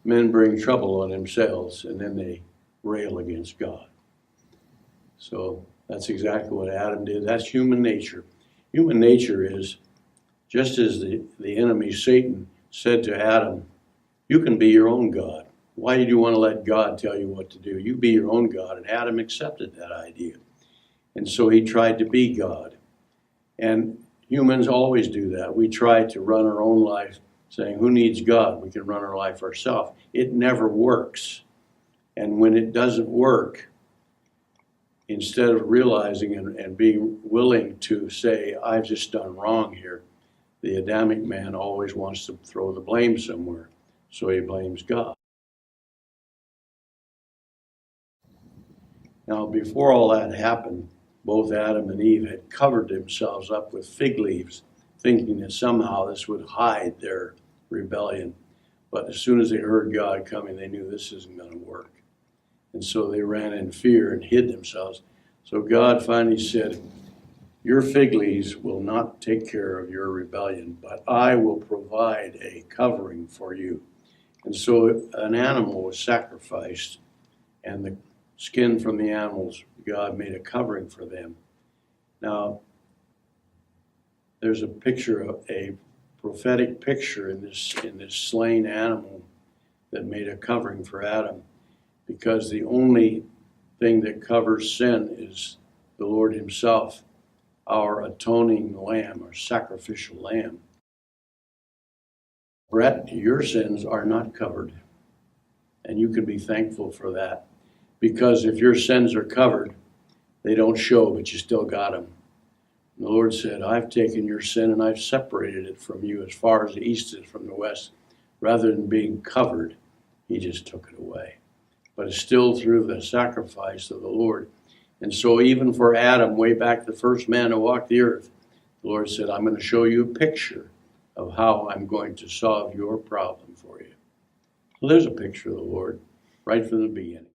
men bring trouble on themselves and then they rail against God. So that's exactly what Adam did. That's human nature. Human nature is, just as the enemy Satan said to Adam, you can be your own God. Why do you want to let God tell you what to do? You be your own God. And Adam accepted that idea. And so he tried to be God. And humans always do that. We try to run our own life saying, who needs God? We can run our life ourselves. It never works. And when it doesn't work, instead of realizing and being willing to say, I've just done wrong here, the Adamic man always wants to throw the blame somewhere. So he blames God. Now, before all that happened, both Adam and Eve had covered themselves up with fig leaves, thinking that somehow this would hide their rebellion. But as soon as they heard God coming, they knew this isn't going to work. And so they ran in fear and hid themselves. So God finally said, your fig leaves will not take care of your rebellion, but I will provide a covering for you. And so an animal was sacrificed, and the skin from the animals, God made a covering for them. Now, there's a picture, a prophetic picture in this slain animal that made a covering for Adam, because the only thing that covers sin is the Lord himself, our atoning lamb, our sacrificial lamb. Brett, your sins are not covered, and you can be thankful for that, because if your sins are covered, they don't show, but you still got them. And the Lord said, I've taken your sin and I've separated it from you as far as the east is from the west. Rather than being covered, he just took it away. But it's still through the sacrifice of the Lord. And so even for Adam, way back the first man who walked the earth, the Lord said, I'm going to show you a picture of how I'm going to solve your problem for you. So there's a picture of the Lord right from the beginning.